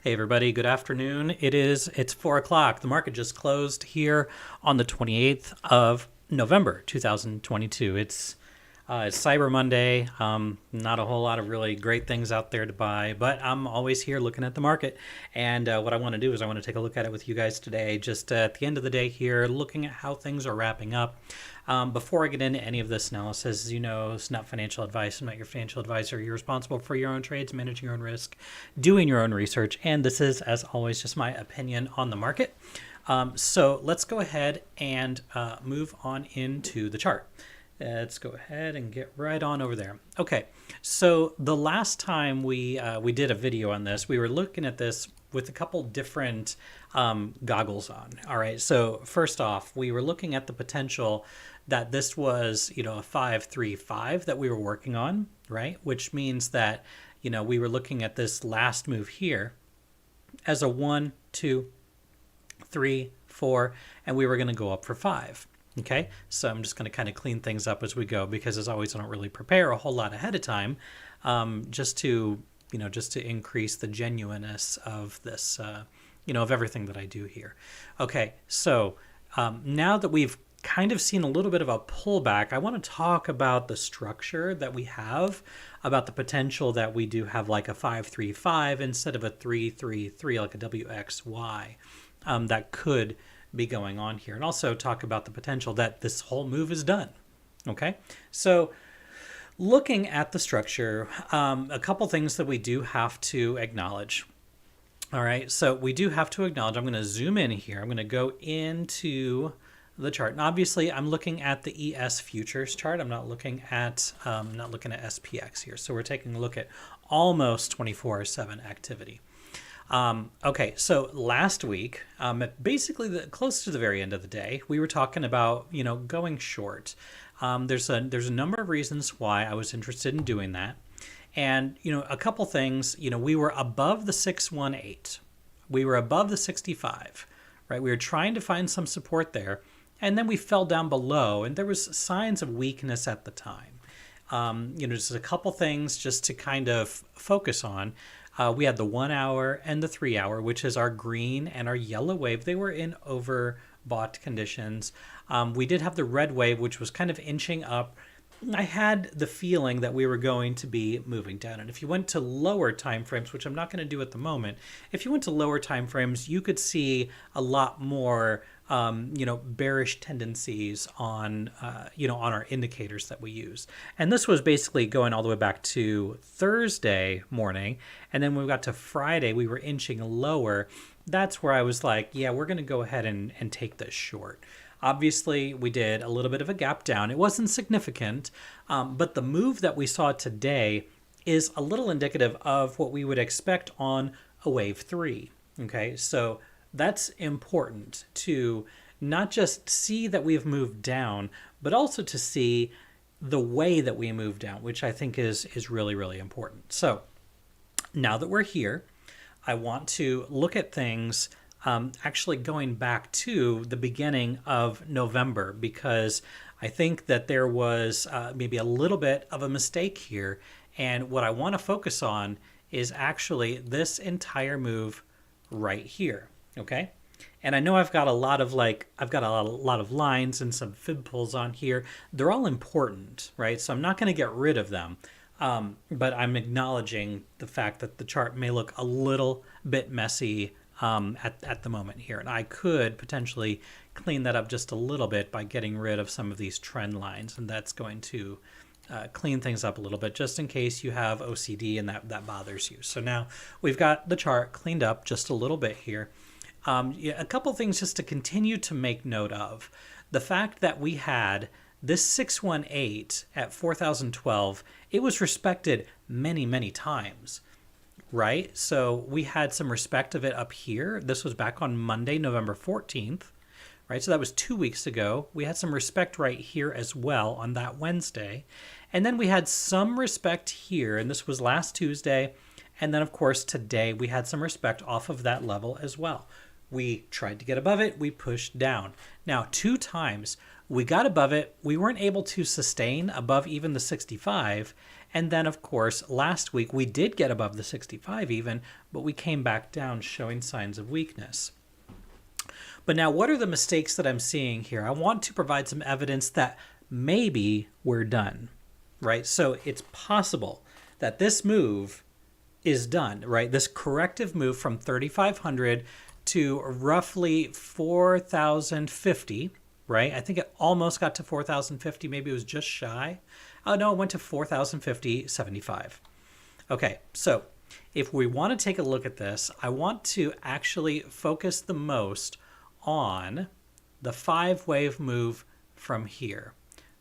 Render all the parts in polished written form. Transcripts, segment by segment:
Hey everybody, good afternoon. It's 4 o'clock. The market just closed here on the 28th of November 2022. It's Cyber Monday. Not a whole lot of really great things out there to buy, but I'm always here looking at the market. And what I want to do is I want to take a look at it with you guys today, just at the end of the day here, looking at how things are wrapping up. Before I get into any of this analysis, as you know, it's not financial advice. I'm not your financial advisor. You're responsible for your own trades, managing your own risk, doing your own research. And this is, as always, just my opinion on the market. So let's go ahead and move on into the chart. Let's go ahead and get right on over there. Okay, so the last time we did a video on this, we were looking at this with a couple different goggles on. All right, so first off, we were looking at the potential that this was, a 5-3-5 that we were working on, right? Which means that, we were looking at this last move here as a 1, 2, 3, 4, and we were going to go up for 5. Okay, so I'm just going to kind of clean things up as we go, because as always, I don't really prepare a whole lot ahead of time, just to increase the genuineness of this, of everything that I do here. Okay, so now that we've kind of seen a little bit of a pullback, I want to talk about the structure that we have, about the potential that we do have like a 5-3-5 instead of a 3-3-3, like a WXY, that could be going on here, and also talk about the potential that this whole move is done. Okay, so looking at the structure, a couple things that we do have to acknowledge. All right, so we do have to acknowledge, I'm going to zoom in here, I'm going to go into the chart, and obviously I'm looking at the ES futures chart. I'm not looking at SPX here, so we're taking a look at almost 24/7 activity. Okay, so last week, basically close to the very end of the day, we were talking about, going short. There's a number of reasons why I was interested in doing that. And, a couple things, we were above the 618. We were above the 65, right? We were trying to find some support there. And then we fell down below, and there was signs of weakness at the time. Just a couple things just to kind of focus on. We had the 1 hour and the 3 hour, which is our green and our yellow wave. They were in overbought conditions. We did have the red wave, which was kind of inching up. I had the feeling that we were going to be moving down. And if you went to lower time frames, which I'm not going to do at the moment, if you went to lower time frames, you could see a lot more bearish tendencies on our indicators that we use. And this was basically going all the way back to Thursday morning. And then when we got to Friday, we were inching lower. That's where I was like, yeah, we're going to go ahead and take this short. Obviously, we did a little bit of a gap down. It wasn't significant, but the move that we saw today is a little indicative of what we would expect on a wave 3. Okay, so that's important to not just see that we've moved down, but also to see the way that we move down, which I think is really, really important. So now that we're here, I want to look at things actually going back to the beginning of November, because I think that there was maybe a little bit of a mistake here. And what I want to focus on is actually this entire move right here. Okay. And I know I've got a lot of lines and some fib pulls on here. They're all important, right? So I'm not going to get rid of them. But I'm acknowledging the fact that the chart may look a little bit messy at the moment here. And I could potentially clean that up just a little bit by getting rid of some of these trend lines. And that's going to clean things up a little bit, just in case you have OCD and that bothers you. So now we've got the chart cleaned up just a little bit here. A couple things just to continue to make note of. The fact that we had this 618 at 4,012, it was respected many, many times. Right? So we had some respect of it up here. This was back on Monday, November 14th, right? So that was 2 weeks ago. We had some respect right here as well on that Wednesday. And then we had some respect here, and this was last Tuesday. And then, of course, today we had some respect off of that level as well. We tried to get above it. We pushed down. Now, 2 times We got above it. We weren't able to sustain above even the 65. And then, of course, last week we did get above the 65 even, but we came back down showing signs of weakness. But now, what are the mistakes that I'm seeing here? I want to provide some evidence that maybe we're done, right? So it's possible that this move is done, right? This corrective move from 3,500 to roughly 4,050, right? I think it almost got to 4,050. Maybe it was just shy. Oh, no, it went to 4,050.75. Okay, so if we want to take a look at this, I want to actually focus the most on the 5-wave move from here.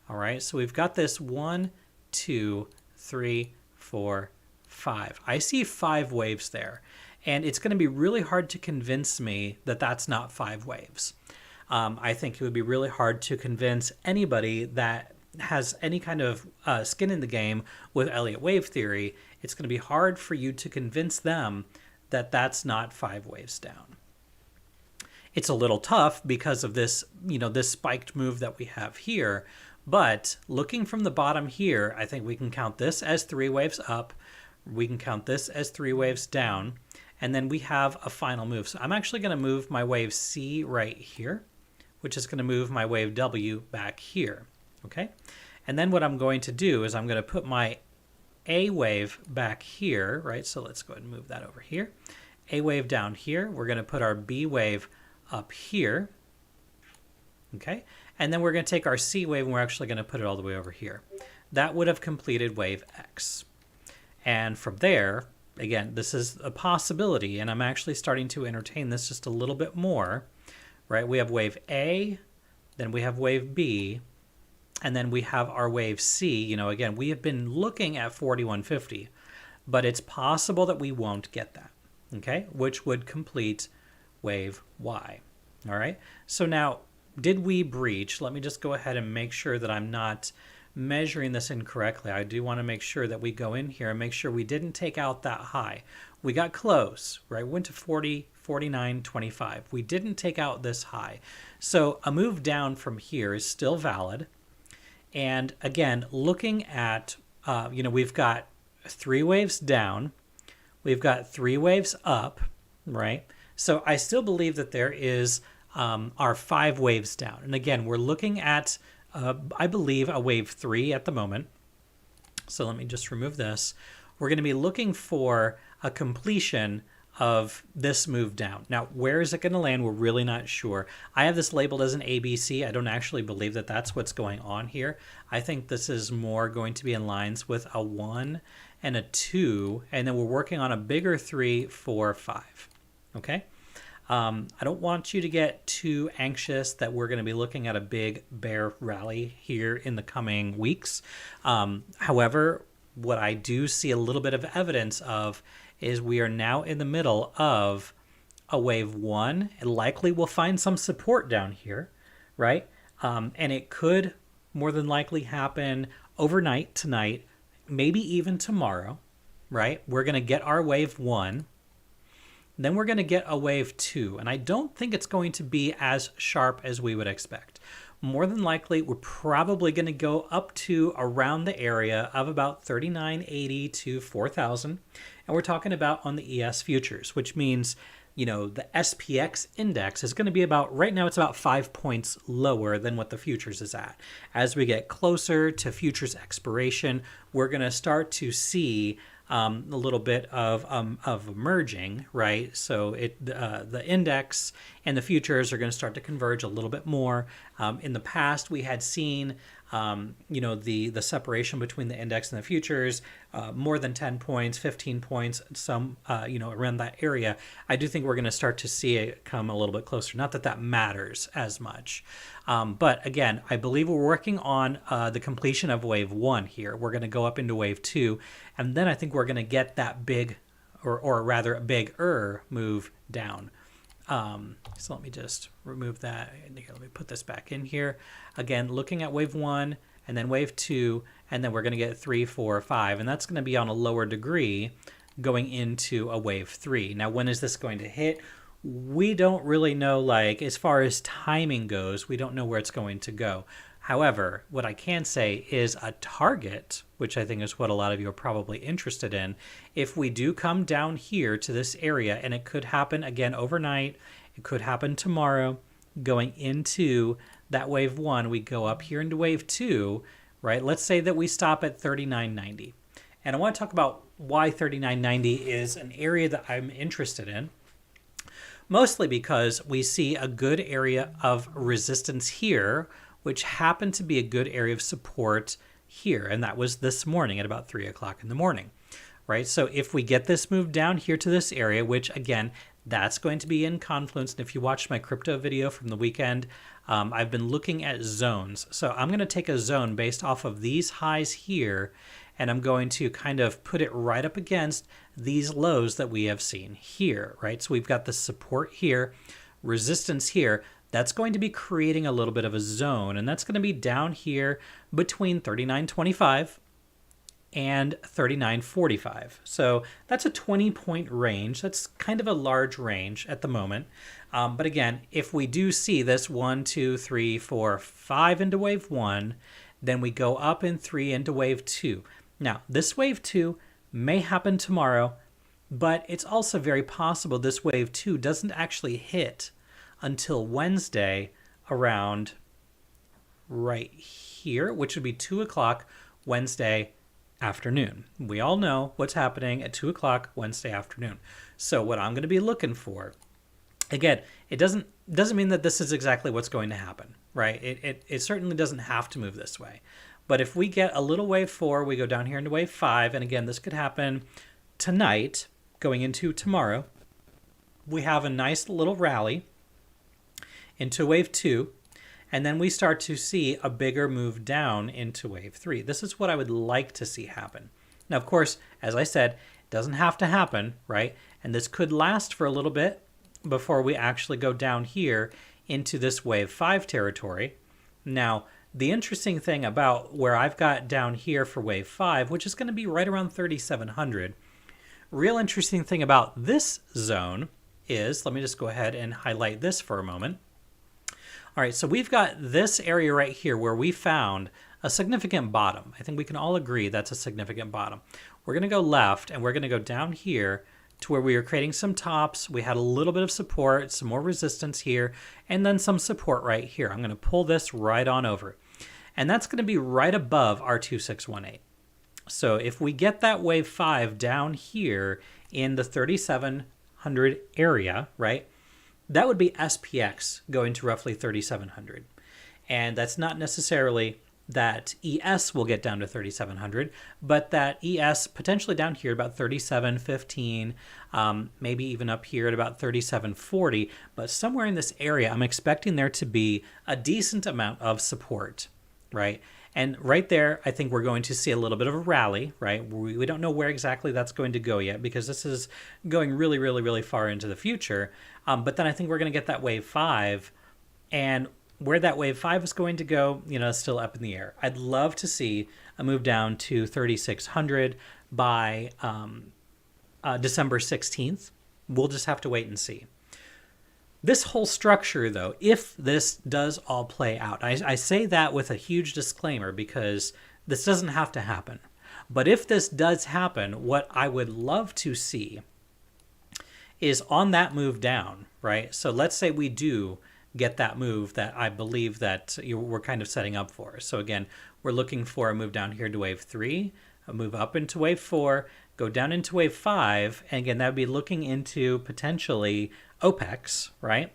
All right, so we've got this 1, 2, 3, 4, 5. I see 5 waves there, and it's going to be really hard to convince me that that's not 5 waves. I think it would be really hard to convince anybody that has any kind of skin in the game with Elliott wave theory. It's going to be hard for you to convince them that that's not 5 waves down. It's a little tough because of this, this spiked move that we have here. But looking from the bottom here, I think we can count this as 3 waves up. We can count this as 3 waves down. And then we have a final move. So I'm actually going to move my wave C right here, which is going to move my wave W back here. Okay. And then what I'm going to do is I'm going to put my A wave back here, right? So let's go ahead and move that over here. A wave down here. We're going to put our B wave up here. Okay. And then we're going to take our C wave and we're actually going to put it all the way over here. That would have completed wave X. And from there, again, this is a possibility, and I'm actually starting to entertain this just a little bit more, right? We have wave A, then we have wave B, and then we have our wave C. Again, we have been looking at 4150, but it's possible that we won't get that, okay? Which would complete wave Y, all right? So now, did we breach? Let me just go ahead and make sure that I'm not measuring this incorrectly. I do want to make sure that we go in here and make sure we didn't take out that high. We got close, right? Went to 40, 49.25. We didn't take out this high. So a move down from here is still valid. And again, looking at, we've got 3 waves down. We've got 3 waves up, right? So I still believe that there is our 5 waves down. And again, we're looking at, I believe, a wave 3 at the moment. So let me just remove this. We're going to be looking for a completion of this move down. Now, where is it going to land? We're really not sure. I have this labeled as an ABC. I don't actually believe that that's what's going on here. I think this is more going to be in lines with a 1 and a 2, and then we're working on a bigger 3, 4, 5. Okay? I don't want you to get too anxious that we're going to be looking at a big bear rally here in the coming weeks. However, what I do see a little bit of evidence of is we are now in the middle of a wave 1. It likely will find some support down here, right? And it could more than likely happen overnight tonight, maybe even tomorrow, right? We're going to get our wave 1. Then we're going to get a wave 2, and I don't think it's going to be as sharp as we would expect. More than likely, we're probably going to go up to around the area of about 39.80 to 4,000, and we're talking about on the ES futures, which means, the SPX index is going to be about, right now it's about 5 points lower than what the futures is at. As we get closer to futures expiration, we're going to start to see a little bit of merging, right? So the index and the futures are going to start to converge a little bit more. In the past, we had seen the separation between the index and the futures, more than 10 points, 15 points, some around that area. I do think we're going to start to see it come a little bit closer. Not that that matters as much. But again, I believe we're working on the completion of wave 1 here. We're going to go up into wave 2, and then I think we're going to get that big, or rather a bigger move down. So let me just remove that. Let me put this back in here. Again, looking at wave 1 and then wave 2, and then we're going to get 3, 4, 5, and that's going to be on a lower degree going into a wave 3. Now, when is this going to hit? we don't really know, like, as far as timing goes, we don't know where it's going to go. However, what I can say is a target, which I think is what a lot of you are probably interested in. If we do come down here to this area, and it could happen again overnight, it could happen tomorrow, going into that wave one, we go up here into wave two, right? Let's say that we stop at 39.90. And I want to talk about why 39.90 is an area that I'm interested in. Mostly because we see a good area of resistance here, which happened to be a good area of support here. And that was this morning at about 3 o'clock in the morning, right? So if we get this move down here to this area, which again, that's going to be in confluence. And if you watched my crypto video from the weekend, I've been looking at zones. So I'm going to take a zone based off of these highs here, and I'm going to kind of put it right up against these lows that we have seen here, right? So we've got the support here, resistance here. That's going to be creating a little bit of a zone, and that's going to be down here between 39.25 and 39.45. So that's a 20-point range. That's kind of a large range at the moment. But again, if we do see this 1, 2, 3, 4, 5 into wave one, then we go up in 3 into wave two. Now, this wave two may happen tomorrow, but it's also very possible this wave two doesn't actually hit until Wednesday around right here, which would be 2 o'clock Wednesday afternoon. We all know what's happening at 2 o'clock Wednesday afternoon. So what I'm going to be looking for, again, it doesn't mean that this is exactly what's going to happen, right? It certainly doesn't have to move this way. But if we get a little wave 4, we go down here into wave 5, and again, this could happen tonight, going into tomorrow. We have a nice little rally into wave 2, and then we start to see a bigger move down into wave 3. This is what I would like to see happen. Now, of course, as I said, it doesn't have to happen, right? And this could last for a little bit before we actually go down here into this wave 5 territory. Now, the interesting thing about where I've got down here for wave 5, which is going to be right around 3,700, real interesting thing about this zone is, let me just go ahead and highlight this for a moment. All right, so we've got this area right here where we found a significant bottom. I think we can all agree that's a significant bottom. We're going to go left, and we're going to go down here to where we were creating some tops. We had a little bit of support, some more resistance here, and then some support right here. I'm going to pull this right on over. And that's going to be right above our 2618. So if we get that wave 5 down here in the 3,700 area, right, that would be SPX going to roughly 3,700. And that's not necessarily that ES will get down to 3,700, but that ES potentially down here about 3,715, maybe even up here at about 3,740. But somewhere in this area, I'm expecting there to be a decent amount of support, right? And right there, I think we're going to see a little bit of a rally, right? We don't know where exactly that's going to go yet because this is going really, really, really far into the future. But then I think we're going to get that wave 5, and where that wave 5 is going to go, you know, is still up in the air. I'd love to see a move down to 3,600 by December 16th. We'll just have to wait and see. This whole structure, though, if this does all play out, I say that with a huge disclaimer because this doesn't have to happen. But if this does happen, what I would love to see is on that move down, right? So let's say we do get that move that I believe that we're kind of setting up for. So again, we're looking for a move down here to wave 3, a move up into wave 4, go down into wave 5, and again, that would be looking into potentially OPEX, right?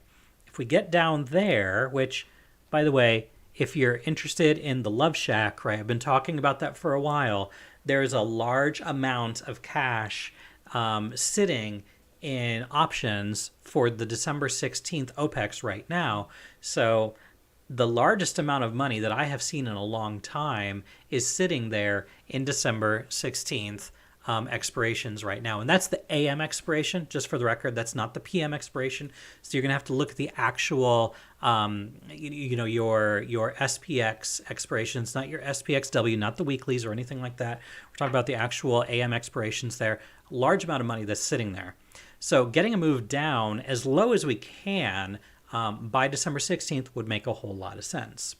If we get down there, which, by the way, if you're interested in the Love Shack, right, I've been talking about that for a while, there's a large amount of cash sitting in options for the December 16th OPEX right now. So the largest amount of money that I have seen in a long time is sitting there in December 16th expirations right now, and that's the AM expiration. Just for the record, that's not the PM expiration. So you're going to have to look at the actual, your SPX expirations, not your SPXW, not the weeklies or anything like that. We're talking about the actual AM expirations there. Large amount of money that's sitting there. So getting a move down as low as we can by December 16th would make a whole lot of sense.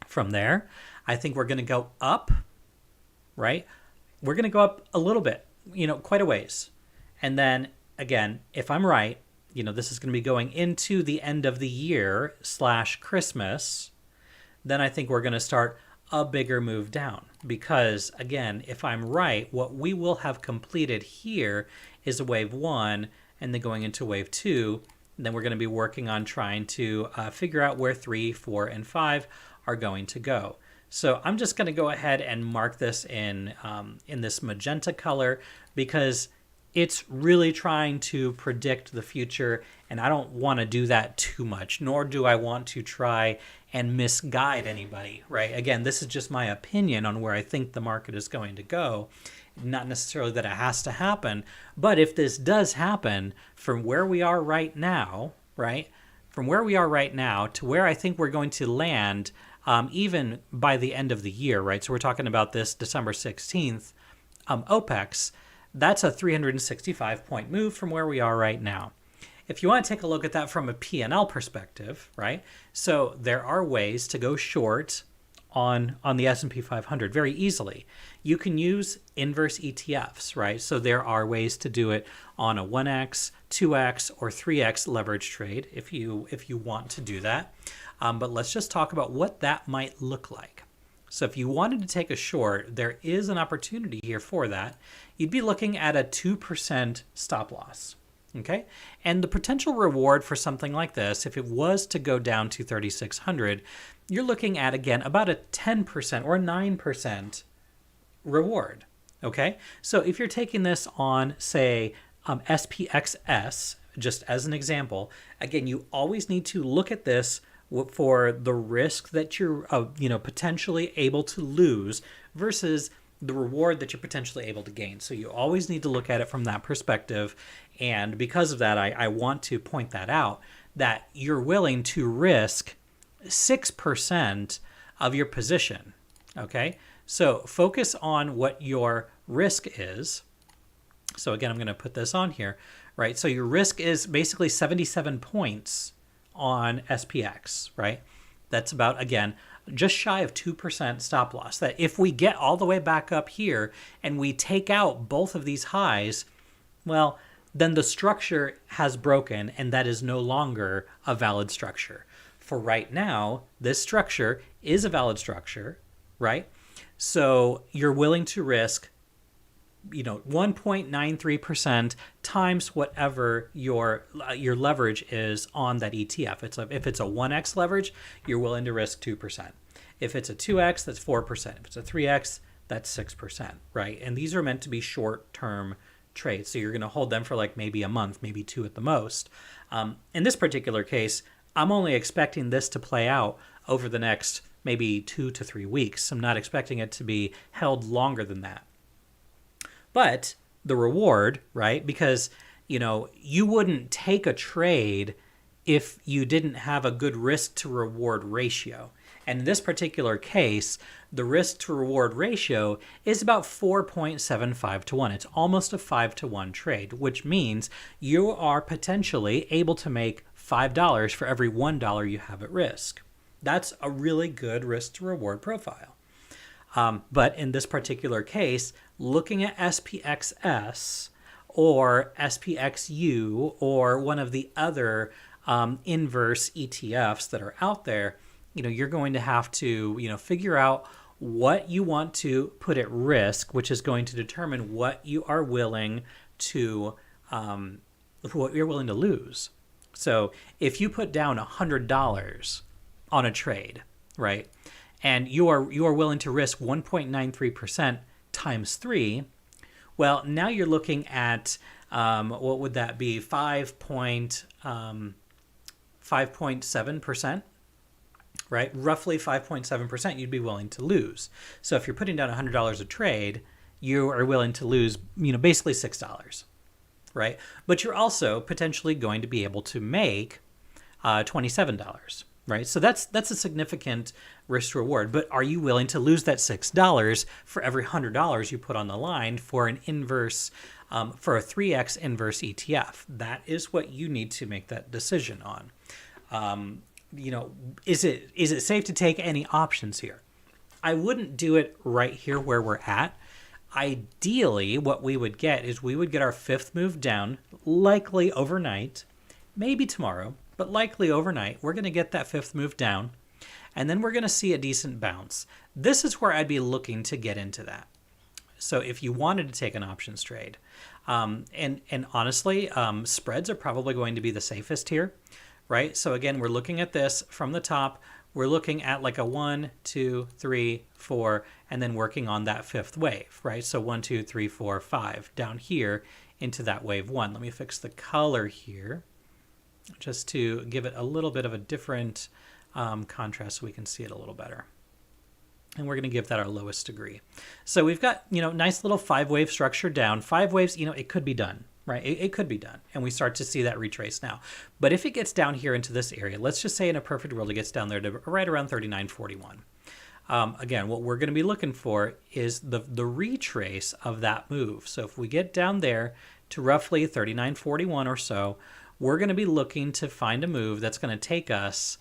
From there, I think we're going to go up, right? We're going to go up a little bit, quite a ways. And then again, if I'm right, this is going to be going into the end of the year / Christmas, then I think we're going to start a bigger move down. Because again, if I'm right, what we will have completed here is a wave 1, and then going into wave 2, then we're going to be working on trying to figure out where 3, 4, and 5 are going to go. So I'm just going to go ahead and mark this in this magenta color, because it's really trying to predict the future, and I don't want to do that too much, nor do I want to try and misguide anybody, right? Again, this is just my opinion on where I think the market is going to go. Not necessarily that it has to happen, but if this does happen from where we are right now, right? From where we are right now to where I think we're going to land even by the end of the year, right? So we're talking about this December 16th OPEX. That's a 365-point move from where we are right now. If you want to take a look at that from a P&L perspective, right? So there are ways to go short on the S&P 500 very easily. You can use inverse ETFs, right? So there are ways to do it on a 1x, 2x, or 3x leverage trade if you want to do that. But let's just talk about what that might look like. So if you wanted to take a short, there is an opportunity here for that. You'd be looking at a 2% stop loss. Okay, and the potential reward for something like this, if it was to go down to 3,600, you're looking at, again, about a 10% or 9% reward. Okay, so if you're taking this on, say, SPXS, just as an example, again, you always need to look at this for the risk that you're potentially able to lose versus the reward that you're potentially able to gain. So you always need to look at it from that perspective. And because of that, I want to point that out, that you're willing to risk 6% of your position. Okay, so focus on what your risk is. So again, I'm going to put this on here, right? So your risk is basically 77 points on SPX, right? That's about, again, just shy of 2% stop loss. That if we get all the way back up here and we take out both of these highs, well, then the structure has broken, and that is no longer a valid structure. For right now, this structure is a valid structure, right? So you're willing to risk 1.93% times whatever your leverage is on that ETF. If it's a 1x leverage, you're willing to risk 2%. If it's a 2x, that's 4%. If it's a 3x, that's 6%, right? And these are meant to be short-term trades, so you're going to hold them for like maybe a month, maybe 2 at the most. In this particular case, I'm only expecting this to play out over the next maybe 2 to 3 weeks. I'm not expecting it to be held longer than that. But the reward, right? Because, you wouldn't take a trade if you didn't have a good risk to reward ratio. And in this particular case, the risk to reward ratio is about 4.75 to 1. It's almost a 5 to 1 trade, which means you are potentially able to make $5 for every $1 you have at risk. That's a really good risk to reward profile. But in this particular case, looking at SPXS or SPXU or one of the other inverse ETFs that are out there, you're going to have to, figure out what you want to put at risk, which is going to determine what you are willing to lose. So if you put down $100 on a trade, right, and you are willing to risk 1.93% times 3, well, now you're looking at what would that be? 5.7%, right? Roughly 5.7% you'd be willing to lose. So if you're putting down $100 a trade, you are willing to lose, basically $6, right? But you're also potentially going to be able to make $27, right? So that's a significant risk reward. But are you willing to lose that $6 for every $100 you put on the line for an inverse, for a 3x inverse ETF? That is what you need to make that decision on. Is it safe to take any options here? I wouldn't do it right here where we're at. Ideally, what we would get is we would get our fifth move down, likely overnight, maybe tomorrow, but likely overnight. We're going to get that fifth move down, and then we're going to see a decent bounce. This is where I'd be looking to get into that. So if you wanted to take an options trade, and honestly, spreads are probably going to be the safest here, right? So again, we're looking at this from the top. We're looking at like a 1, 2, 3, 4, and then working on that fifth wave, right? So 1, 2, 3, 4, 5 down here into that wave 1. Let me fix the color here just to give it a little bit of a different contrast so we can see it a little better. And we're going to give that our lowest degree. So we've got, nice little 5-wave structure down. 5 waves, it could be done. Right, it could be done, and we start to see that retrace now. But if it gets down here into this area, let's just say in a perfect world it gets down there to right around 39.41. Again, what we're going to be looking for is the retrace of that move. So if we get down there to roughly 39.41 or so, we're going to be looking to find a move that's going to take us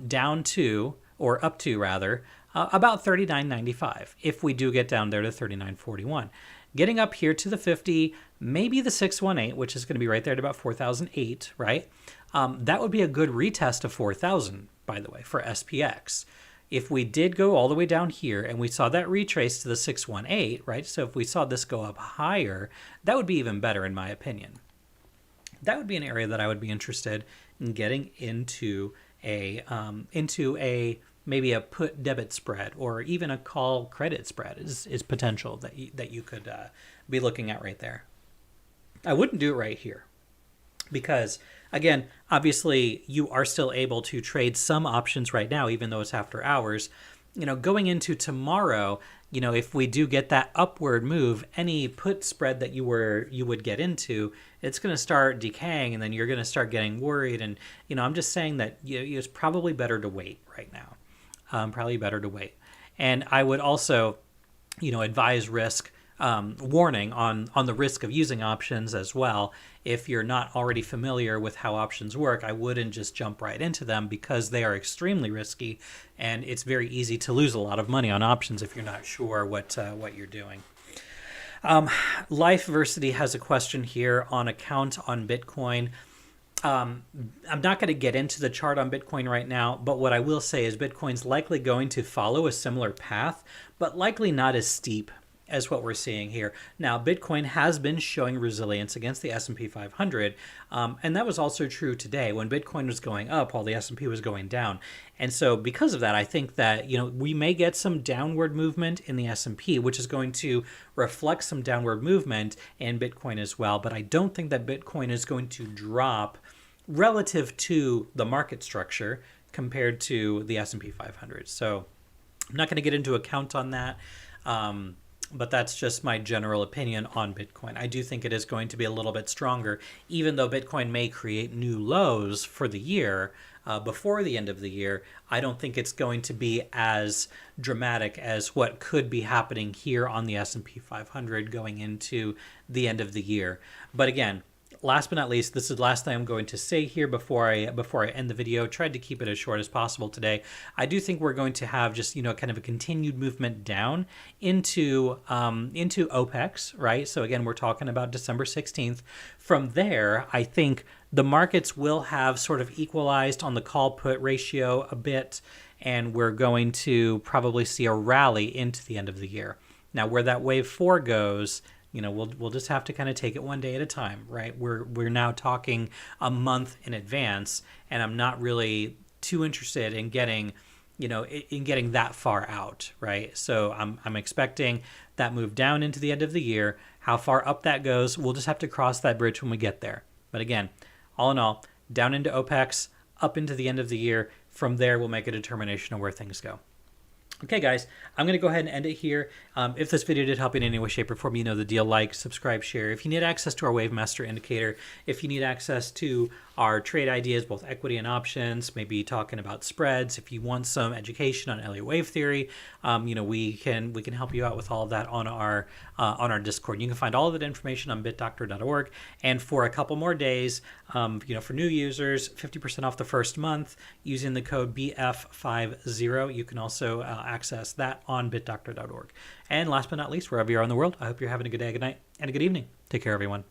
down to, or up to rather, about 39.95 if we do get down there to 39.41. Getting up here to the 50, maybe the 618, which is going to be right there at about 4,008, right? That would be a good retest of 4,000, by the way, for SPX. If we did go all the way down here and we saw that retrace to the 618, right? So if we saw this go up higher, that would be even better in my opinion. That would be an area that I would be interested in getting into maybe a put debit spread or even a call credit spread is potential that you could be looking at right there. I wouldn't do it right here because, again, obviously you are still able to trade some options right now, even though it's after hours. Going into tomorrow, if we do get that upward move, any put spread that you would get into, it's going to start decaying, and then you're going to start getting worried. And I'm just saying that it's probably better to wait right now. Probably better to wait. And I would also, advise risk warning on the risk of using options as well. If you're not already familiar with how options work, I wouldn't just jump right into them because they are extremely risky, and it's very easy to lose a lot of money on options if you're not sure what you're doing. Lifeversity has a question here on account on Bitcoin. I'm not going to get into the chart on Bitcoin right now, but what I will say is Bitcoin's likely going to follow a similar path, but likely not as steep as what we're seeing here. Now, Bitcoin has been showing resilience against the S&P 500, and that was also true today. When Bitcoin was going up, while the S&P was going down. And so because of that, I think that we may get some downward movement in the S&P, which is going to reflect some downward movement in Bitcoin as well. But I don't think that Bitcoin is going to drop relative to the market structure compared to the S&P 500. So I'm not going to get into a count on that. But that's just my general opinion on Bitcoin. I do think it is going to be a little bit stronger, even though Bitcoin may create new lows for the year before the end of the year. I don't think it's going to be as dramatic as what could be happening here on the S&P 500 going into the end of the year. But again, last but not least, this is the last thing I'm going to say here before I end the video. Tried to keep it as short as possible today. I do think we're going to have just kind of a continued movement down into OPEX, right? So again, we're talking about December 16th. From there, I think the markets will have sort of equalized on the call put ratio a bit, and we're going to probably see a rally into the end of the year. Now, where that wave 4 goes, we'll just have to kind of take it one day at a time, right? We're now talking a month in advance, and I'm not really too interested in getting that far out, right? So I'm expecting that move down into the end of the year. How far up that goes, we'll just have to cross that bridge when we get there. But again, all in all, down into OPEX, up into the end of the year. From there, we'll make a determination of where things go. Okay, guys, I'm going to go ahead and end it here. If this video did help in any way, shape, or form, you know the deal. Like, subscribe, share. If you need access to our Wave Master indicator, if you need access to our trade ideas, both equity and options, maybe talking about spreads, if you want some education on Elliott wave theory, we can help you out with all of that on our Discord. You can find all of that information on BitDoctor.org. And for a couple more days, for new users, 50% off the first month using the code BF50. You can also access that on BitDoctor.org. And last but not least, wherever you are in the world, I hope you're having a good day, good night, and a good evening. Take care, everyone.